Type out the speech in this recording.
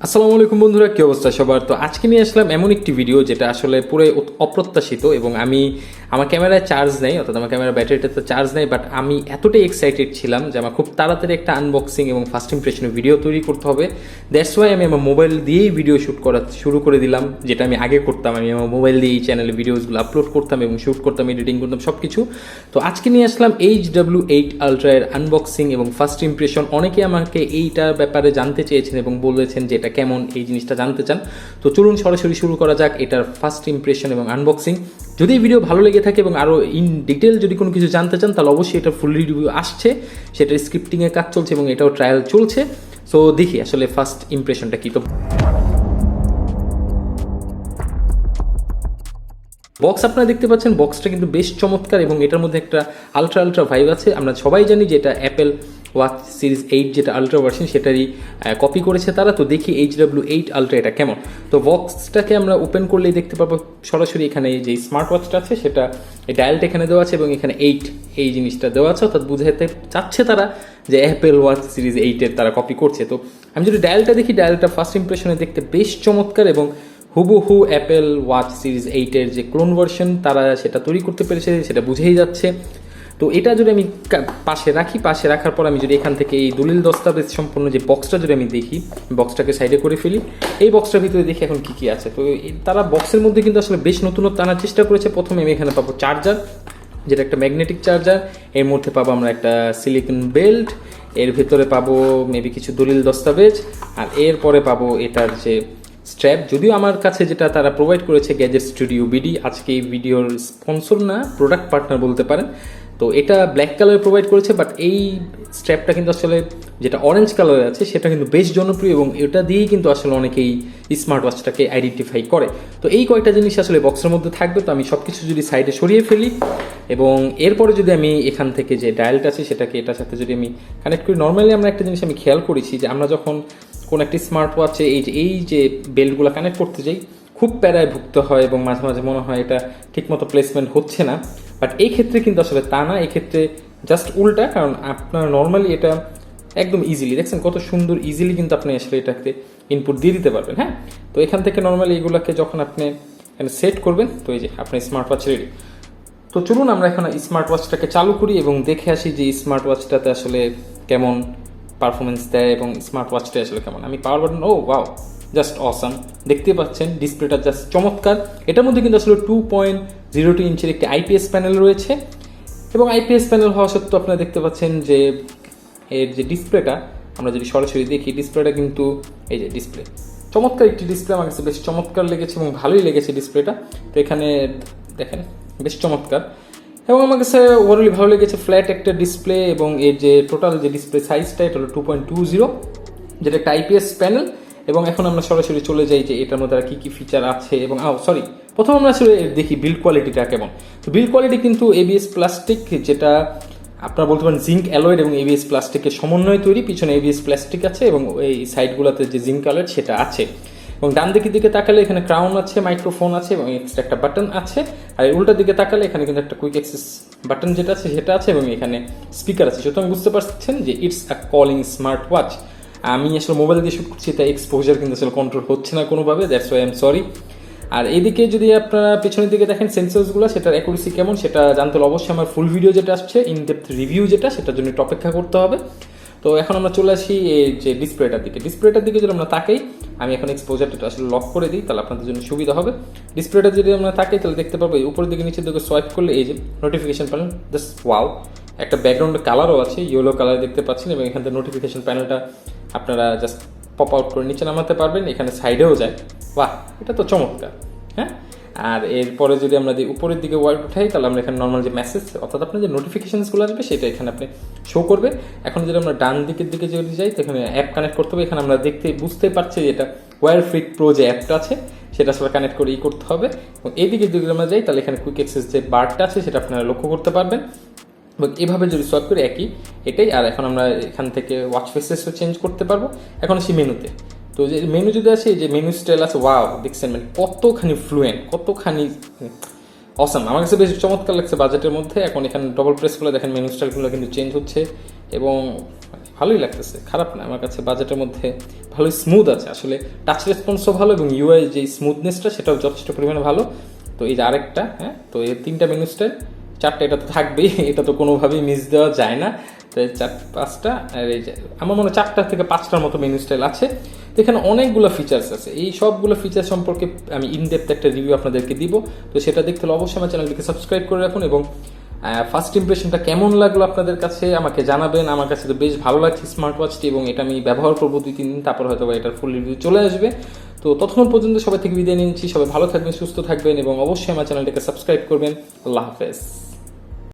আসসালামু আলাইকুম বন্ধুরা, কি অবস্থা সবার? তো আজকে নিয়ে আসলাম এমন একটি ভিডিও যেটা আসলে পুরো অপ্রত্যাশিত এবং আমার ক্যামেরায় চার্জ নেই, অর্থাৎ আমার ক্যামেরার ব্যাটারিটাতে চার্জ নেই, বাট আমি এতটাই এক্সাইটেড ছিলাম যে আমার খুব তাড়াতাড়ি একটা আনবক্সিং এবং ফার্স্ট ইমপ্রেশনের ভিডিও তৈরি করতে হবে। দ্যাটস ওয়াই আমি আমার মোবাইল দিয়েই ভিডিও শ্যুট করা শুরু করে দিলাম, যেটা আমি আগে করতাম। আমি আমার মোবাইল দিয়ে এই চ্যানেলে ভিডিওসগুলো আপলোড করতাম এবং শ্যুট করতাম, এডিটিং করতাম, সব কিছু। তো আজকে নিয়ে আসলাম HW8 আলট্রা এর আনবক্সিং এবং ফার্স্ট ইমপ্রেশন। অনেকে আমাকে এইটার ব্যাপারে জানতে চেয়েছেন এবং বলেছেন যে এটা কেমন, এই জিনিসটা জানতে চান। তো চলুন সরাসরি শুরু করা যাক এটার ফার্স্ট ইমপ্রেশন এবং আনবক্সিং। যদি এই ভিডিও ভালো লেগে থাকে এবং আরও ইন ডিটেল যদি কোনো কিছু জানতে চান, তাহলে অবশ্যই এটা ফুল রিভিউ আসছে, সেটার স্ক্রিপ্টিংয়ের কাজ চলছে এবং এটাও ট্রায়াল চলছে। সো দেখি আসলে ফার্স্ট ইমপ্রেশনটা কী। তো বক্স আপনারা দেখতে পাচ্ছেন, বক্সটা কিন্তু বেশ চমৎকার এবং এটার মধ্যে একটা আলট্রা ভাইব আছে। আমরা সবাই জানি যে এটা অ্যাপেল ওয়াচ সিরিজ 8 যেটা আলট্রা ভার্সন, সেটারই কপি করেছে তারা। তো দেখি HW8 আলট্রা এটা কেমন। তো বক্সটাকে আমরা ওপেন করলেই দেখতে পাবো সরাসরি এখানে যে স্মার্ট ওয়াচটা আছে, সেটা এই ডায়ালটা এখানে দেওয়া আছে এবং এখানে 8 এই জিনিসটা দেওয়া আছে, অর্থাৎ বুঝাতে চাচ্ছে তারা যে অ্যাপেল ওয়াচ সিরিজ 8-এর তারা কপি করছে। তো আমি যদি ডায়ালটা দেখি, ডায়ালটা ফার্স্ট ইমপ্রেশনে দেখতে বেশ চমৎকার এবং হুবহু অ্যাপেল ওয়াচ সিরিজ 8-এর যে ক্লোন ভার্সন তারা সেটা তৈরি করতে পেরেছে, সেটা বুঝেই যাচ্ছে। তো এটা যদি আমি পাশে রাখি, পাশে রাখার পর আমি যদি এখান থেকে এই দলিল দস্তাবেজ সম্পূর্ণ যে বক্সটা যদি আমি দেখি, বক্সটাকে সাইডে করে ফেলি, এই বক্সটার ভিতরে দেখি এখন কী কী আছে। তো তারা বক্সের মধ্যে কিন্তু আসলে বেশ নতুনত্ব আনার চেষ্টা করেছে। প্রথমে আমি এখানে পাবো চার্জার, যেটা একটা ম্যাগনেটিক চার্জার। এর মধ্যে পাবো আমরা একটা সিলিকন বেল্ট, এর ভেতরে পাবো মেবি কিছু দলিল দস্তাবেজ, আর এরপরে পাবো এটার যে স্ট্র্যাপ। যদিও আমার কাছে যেটা তারা প্রোভাইড করেছে গ্যাজেট স্টুডিও বিডি, আজকে এই ভিডিওর স্পন্সর না, প্রোডাক্ট পার্টনার বলতে পারেন। তো এটা ব্ল্যাক কালার প্রোভাইড করেছে, বাট এই স্ট্র্যাপটা কিন্তু আসলে যেটা অরেঞ্জ কালারে আছে সেটা কিন্তু বেশ জনপ্রিয় এবং এটা দিয়েই কিন্তু আসলে অনেকেই স্মার্ট ওয়াচটাকে আইডেন্টিফাই করে। তো এই কয়েকটা জিনিস আসলে বক্সের মধ্যে থাকবে। তো আমি সব কিছু যদি সাইডে সরিয়ে ফেলি এবং এরপরে যদি আমি এখান থেকে যে ডায়ালটা আছে সেটাকে এটার সাথে যদি আমি কানেক্ট করি, নর্মালি আমরা একটা জিনিস আমি খেয়াল করেছি যে আমরা যখন কোন একটি স্মার্ট ওয়াচে এই যে বেল্টগুলো কানেক্ট করতে যাই, খুব প্যারায় ভুগতে হয় এবং মাঝে মাঝে মনে হয় এটা ঠিকমতো প্লেসমেন্ট হচ্ছে না। বাট এই ক্ষেত্রে কিন্তু আসলে তা না, এই ক্ষেত্রে জাস্ট উল্টা। কারণ আপনার নর্মালি এটা একদম ইজিলি দেখছেন কত সুন্দর, ইজিলি কিন্তু আপনি আসলে এটাকে ইনপুট দিয়ে দিতে পারবেন। হ্যাঁ, তো এখান থেকে নর্মালি এগুলোকে যখন আপনি এখানে সেট করবেন, তো এই যে আপনার স্মার্ট ওয়াচ রেডি। তো চলুন আমরা এখন স্মার্ট ওয়াচটাকে চালু করি এবং দেখে আসি যে স্মার্ট ওয়াচটাতে আসলে কেমন পারফরমেন্স দেয় এবং স্মার্ট ওয়াচটা আসলে কেমন। আমি পাওয়ার বাটন, ও ওয়াও, জাস্ট অসাম। দেখতে পাচ্ছেন ডিসপ্লেটা জাস্ট চমৎকার। এটার মধ্যে কিন্তু আসলে 2.02 ইঞ্চের একটি আইপিএস প্যানেল রয়েছে এবং আইপিএস প্যানেল হওয়া সত্ত্বেও আপনারা দেখতে পাচ্ছেন যে এর যে ডিসপ্লেটা, আমরা যদি সরাসরি দেখি, ডিসপ্লেটা কিন্তু এই যে ডিসপ্লে, চমৎকার একটি ডিসপ্লে। আমার কাছে বেশ চমৎকার লেগেছে এবং ভালোই লেগেছে ডিসপ্লেটা। তো এখানে দেখেন বেশ চমৎকার এবং আমার কাছে ওভারঅলি ভালো লেগেছে। ফ্ল্যাট একটা ডিসপ্লে এবং এর যে টোটাল যে ডিসপ্লে সাইজটা এটা হলো 2.20, যেটা একটা আইপিএস প্যানেল। এবং এখন আমরা সরাসরি চলে যাই যে এটার মধ্যে আর কী কী ফিচার আছে এবং প্রথম আমরা আসলে দেখি বিল্ড কোয়ালিটিটা কেমন। তো বিল্ড কোয়ালিটি কিন্তু এবিএস প্লাস্টিক, যেটা আপনারা বলতে পারেন জিঙ্ক অ্যালয়েড এবং এবিএস প্লাস্টিকের সমন্বয়ে তৈরি। পিছনে এবিএস প্লাস্টিক আছে এবং এই সাইডগুলোতে যে জিঙ্ক অ্যালয়েড সেটা আছে। এবং ডান দিকে তাকালে এখানে ক্রাউন আছে, মাইক্রোফোন আছে এবং এক্সট্রা একটা বাটন আছে। আর উল্টার দিকে তাকালে এখানে কিন্তু একটা কুইক অ্যাক্সেস বাটন যেটা আছে সেটা আছে এবং এখানে স্পিকার আছে। সুতরাং বুঝতে পারছেন যে it's a calling smart watch. আমি আসলে মোবাইল দিয়ে শ্যুট করছি, তাই এক্সপোজার কিন্তু আসলে কন্ট্রোল হচ্ছে না কোনোভাবে, that's why I am sorry. আর এইদিকে যদি আপনারা পেছনের দিকে দেখেন সেন্সরসগুলো, সেটার অ্যাকুরেসি কেমন সেটা জানতে হলে অবশ্যই আমার ফুল ভিডিও যেটা আসছে, ইন ডেপথ রিভিউ যেটা, সেটার জন্য একটু অপেক্ষা করতে হবে। তো এখন আমরা চলে আসি এই যে ডিসপ্লেটার দিকে যদি আমরা তাকাই, আমি এখন এক্সপোজারটা আসলে লক করে দিই, তাহলে আপনাদের জন্য সুবিধা হবে। ডিসপ্লেটা যদি আমরা তাকাই তাহলে দেখতে পাবো উপরের দিকে নিচের দিকে সোয়াইপ করলে এই যে নোটিফিকেশন প্যানেল, জাস্ট ওয়াও। একটা ব্যাকগ্রাউন্ডে কালারও আছে, ইয়েলো কালার দেখতে পাচ্ছেন এবং এখান থেকে নোটিফিকেশন প্যানেলটা আপনারা জাস্ট পপ আউট করে নিচে নামাতে পারবেন, এখানে সাইডেও যায়। বাহ, এটা তো চমৎকার। হ্যাঁ, আর এরপরে যদি আমরা উপরের দিকে ওয়াইড উঠাই তাহলে আমরা এখানে নর্মাল যে মেসেজ অর্থাৎ আপনার যে নোটিফিকেশনসগুলো আসবে সেটা এখানে আপনি শো করবে। এখন যদি আমরা ডান দিকের দিকে যদি যাই তো এখানে অ্যাপ কানেক্ট করতে হবে। এখানে আমরা বুঝতে পারছি যে এটা ওয়্যারফ্রিক প্রো যে অ্যাপটা আছে সেটা আসলে কানেক্ট করে করতে হবে। এবং এই দিকে যদি আমরা যাই তাহলে এখানে কুইক অ্যাক্সেস যে বারটা আছে সেটা আপনারা লক্ষ্য করতে পারবেন এবং এভাবে যদি সোয়াইপ করি একই এটাই। আর এখন আমরা এখান থেকে ওয়াচ ফেসেসও চেঞ্জ করতে পারবো। এখন আসি মেনুতে। তো যে মেনু যদি আসে, যে মেনু স্টাইল আছে, ওয়াও, দেখছেন মানে কতখানি ফ্লুয়েন্ট, কতখানি অসাম। আমার কাছে বেশ চমৎকার লাগছে বাজেটের মধ্যে। এখন এখানে ডবল প্রেস করলে দেখেন মেনু স্টাইলগুলো কিন্তু চেঞ্জ হচ্ছে এবং ভালোই লাগতেছে, খারাপ না আমার কাছে, বাজেটের মধ্যে ভালোই স্মুথ আছে আসলে, টাচ রেসপন্সও ভালো এবং ইউআই যে স্মুথনেসটা সেটাও যথেষ্ট পরিমাণে ভালো। তো এই যে আরেকটা, হ্যাঁ, তো এই 3টা মেনু স্টাইল, 4টা এটা তো থাকবেই, এটা তো কোনোভাবেই মিস দেওয়া যায় না। তো এই 4-5টা, আর এই যে আমার মনে হয় 4টা থেকে 5টার মতো মেনু স্টাইল আছে। তো এখানে অনেকগুলো ফিচার্স আছে, এই সবগুলো ফিচার সম্পর্কে আমি ইনডেপথ একটা রিভিউ আপনাদেরকে দিব। তো সেটা দেখতে হলে অবশ্যই আমার চ্যানেলটিকে সাবস্ক্রাইব করে রাখুন এবং ফার্স্ট ইমপ্রেশনটা কেমন লাগলো আপনাদের কাছে আমাকে জানাবেন। আমার কাছে তো বেশ ভালো লাগছে স্মার্ট ওয়াচটি এবং এটা আমি ব্যবহার করবো 2-3 দিন, তারপর হয়তো এটার ফুল রিভিউ চলে আসবে। তো ততক্ষণ পর্যন্ত সবাই থেকে বিদায় নিচ্ছি, সবাই ভালো থাকবেন, সুস্থ থাকবেন এবং অবশ্যই আমার চ্যানেলটাকে সাবস্ক্রাইব করবেন। আল্লাহ হাফেজ।